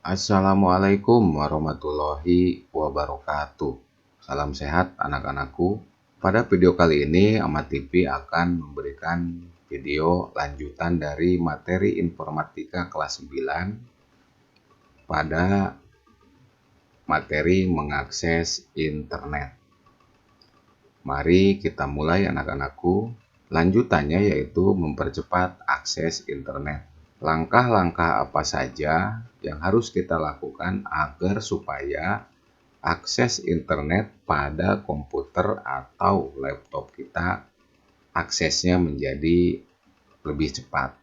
Assalamualaikum warahmatullahi wabarakatuh. Salam sehat anak-anakku. Pada video kali ini Ahmad TV akan memberikan video lanjutan dari materi informatika kelas 9 pada materi mengakses internet. Mari kita mulai anak-anakku. Lanjutannya yaitu mempercepat akses internet. Langkah-langkah apa saja yang harus kita lakukan agar supaya akses internet pada komputer atau laptop kita aksesnya menjadi lebih cepat.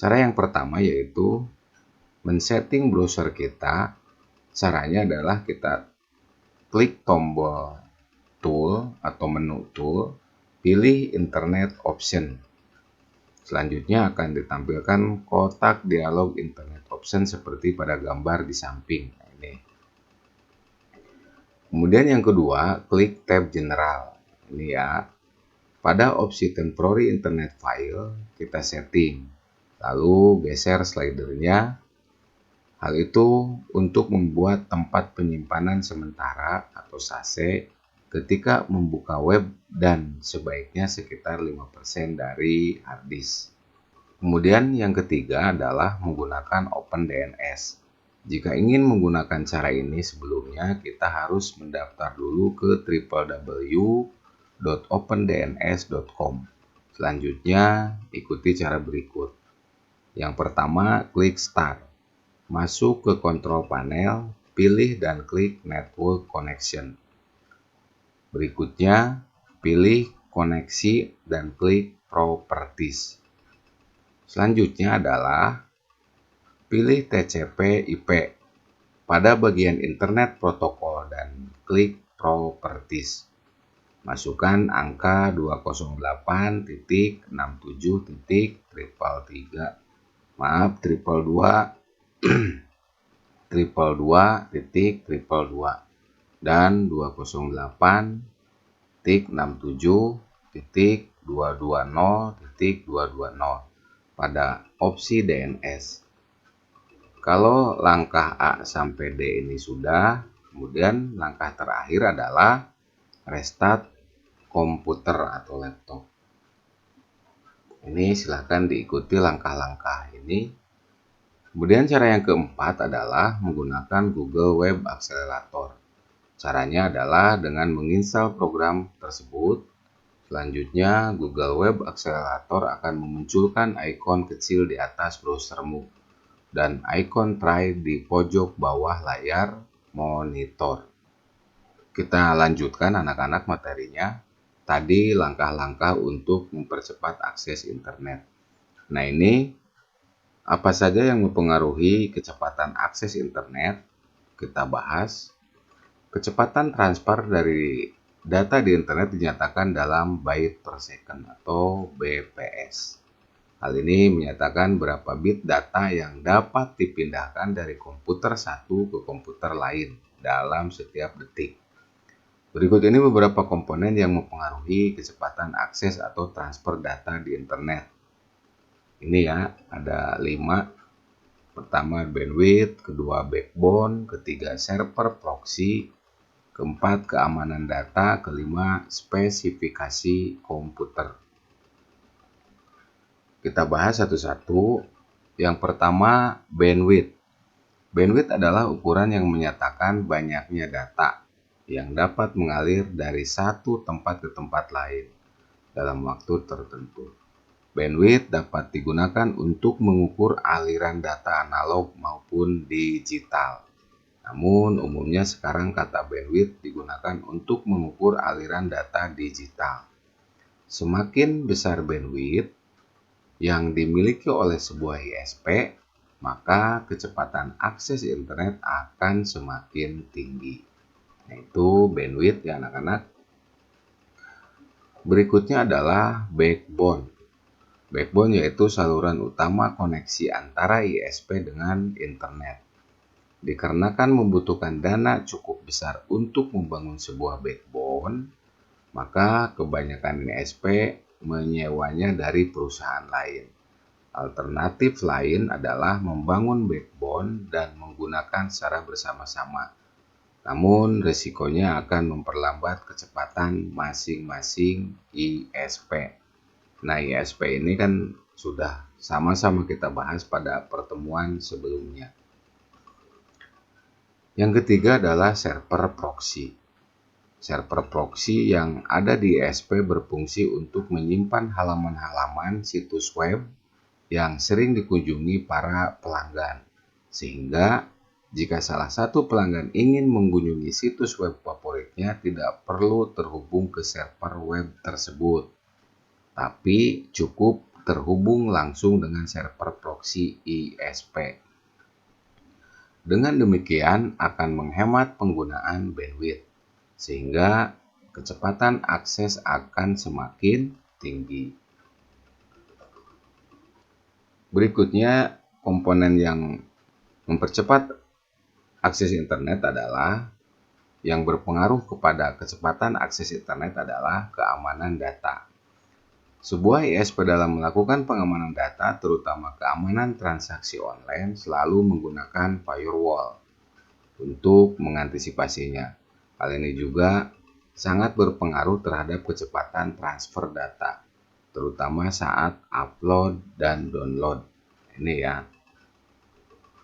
Cara yang pertama yaitu men-setting browser kita. Caranya adalah kita klik tombol tool atau menu tool, pilih internet option. Selanjutnya akan ditampilkan kotak dialog internet option seperti pada gambar di samping. Nah, ini. Kemudian yang kedua, klik tab general. Ini ya. Pada opsi temporary internet file, kita setting. Lalu geser slidernya. Hal itu untuk membuat tempat penyimpanan sementara atau SASE ketika membuka web dan sebaiknya sekitar 5% dari hard disk. Kemudian yang ketiga adalah menggunakan OpenDNS. Jika ingin menggunakan cara ini sebelumnya kita harus mendaftar dulu ke www.opendns.com. Selanjutnya ikuti cara berikut. Yang pertama, klik Start. Masuk ke Control Panel, pilih dan klik Network Connection. Berikutnya, pilih Koneksi dan klik Properties. Selanjutnya adalah pilih TCP/IP pada bagian Internet Protocol dan klik Properties. Masukkan angka 208.67.333. Maaf, 222 dan 208.67.220.220 pada opsi DNS. Kalau langkah A sampai D ini sudah, kemudian langkah terakhir adalah restart komputer atau laptop. Ini silahkan diikuti langkah-langkah ini. Kemudian cara yang keempat adalah menggunakan Google Web Accelerator. Caranya adalah dengan menginstal program tersebut. Selanjutnya, Google Web Accelerator akan memunculkan ikon kecil di atas browsermu dan ikon try di pojok bawah layar monitor. Kita lanjutkan anak-anak materinya. Tadi langkah-langkah untuk mempercepat akses internet. Nah, ini apa saja yang mempengaruhi kecepatan akses internet? Kita bahas. Kecepatan transfer dari data di internet dinyatakan dalam byte per second atau BPS. Hal ini menyatakan berapa bit data yang dapat dipindahkan dari komputer satu ke komputer lain dalam setiap detik. Berikut ini beberapa komponen yang mempengaruhi kecepatan akses atau transfer data di internet. Ini ya, ada 5. Pertama bandwidth, kedua backbone, ketiga server proxy, keempat keamanan data, kelima spesifikasi komputer. Kita bahas satu-satu. Yang pertama bandwidth. Bandwidth adalah ukuran yang menyatakan banyaknya data yang dapat mengalir dari satu tempat ke tempat lain dalam waktu tertentu. Bandwidth dapat digunakan untuk mengukur aliran data analog maupun digital. Namun umumnya sekarang kata bandwidth digunakan untuk mengukur aliran data digital. Semakin besar bandwidth yang dimiliki oleh sebuah ISP, maka kecepatan akses internet akan semakin tinggi. Nah, itu bandwidth ya anak-anak. Berikutnya adalah backbone. Backbone yaitu saluran utama koneksi antara ISP dengan internet. Dikarenakan membutuhkan dana cukup besar untuk membangun sebuah backbone, maka kebanyakan ISP menyewanya dari perusahaan lain. Alternatif lain adalah membangun backbone dan menggunakan secara bersama-sama. Namun, risikonya akan memperlambat kecepatan masing-masing ISP. Nah, ISP ini kan sudah sama-sama kita bahas pada pertemuan sebelumnya. Yang ketiga adalah server proxy. Server proxy yang ada di ISP berfungsi untuk menyimpan halaman-halaman situs web yang sering dikunjungi para pelanggan, sehingga jika salah satu pelanggan ingin mengunjungi situs web favoritnya tidak perlu terhubung ke server web tersebut, tapi cukup terhubung langsung dengan server proxy ISP. Dengan demikian akan menghemat penggunaan bandwidth, sehingga kecepatan akses akan semakin tinggi. Berikutnya, komponen yang mempercepat akses internet adalah yang berpengaruh kepada kecepatan akses internet adalah keamanan data. Sebuah ISP dalam melakukan pengamanan data, terutama keamanan transaksi online, selalu menggunakan firewall untuk mengantisipasinya. Hal ini juga sangat berpengaruh terhadap kecepatan transfer data, terutama saat upload dan download. Ini ya.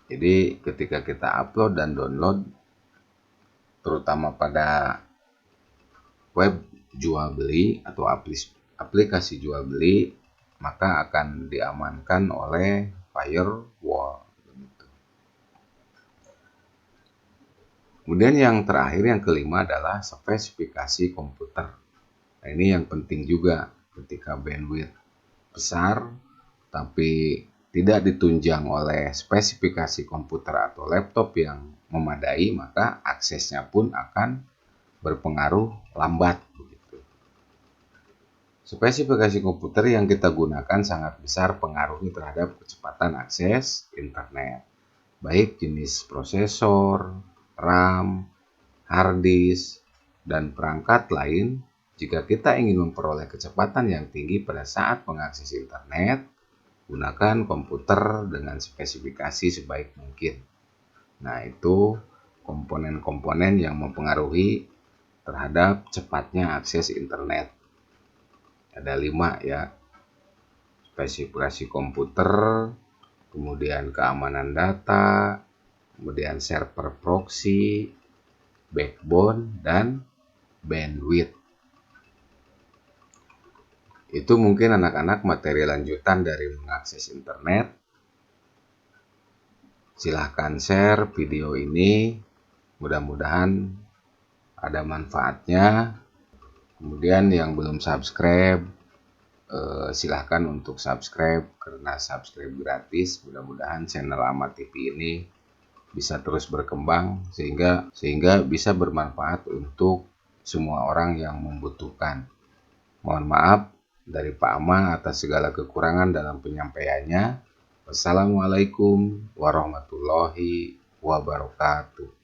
Jadi ketika kita upload dan download, terutama pada web jual beli atau aplikasi jual beli, maka akan diamankan oleh firewall. Kemudian yang terakhir, yang kelima adalah spesifikasi komputer. Nah, ini yang penting juga ketika bandwidth besar tapi tidak ditunjang oleh spesifikasi komputer atau laptop yang memadai, maka aksesnya pun akan berpengaruh lambat. Spesifikasi komputer yang kita gunakan sangat besar pengaruhnya terhadap kecepatan akses internet, baik jenis prosesor, RAM, hard disk, dan perangkat lain. Jika kita ingin memperoleh kecepatan yang tinggi pada saat mengakses internet, gunakan komputer dengan spesifikasi sebaik mungkin. Nah, itu komponen-komponen yang mempengaruhi terhadap cepatnya akses internet. Ada 5 ya. Spesifikasi komputer, kemudian keamanan data, kemudian server proxy, backbone, dan bandwidth. Itu mungkin anak-anak materi lanjutan dari mengakses internet. Silahkan share video ini, mudah-mudahan ada manfaatnya. Kemudian yang belum subscribe, silahkan untuk subscribe karena subscribe gratis. Mudah-mudahan channel Ahmad TV ini bisa terus berkembang sehingga bisa bermanfaat untuk semua orang yang membutuhkan. Mohon maaf dari Pak Ama atas segala kekurangan dalam penyampaiannya. Wassalamualaikum warahmatullahi wabarakatuh.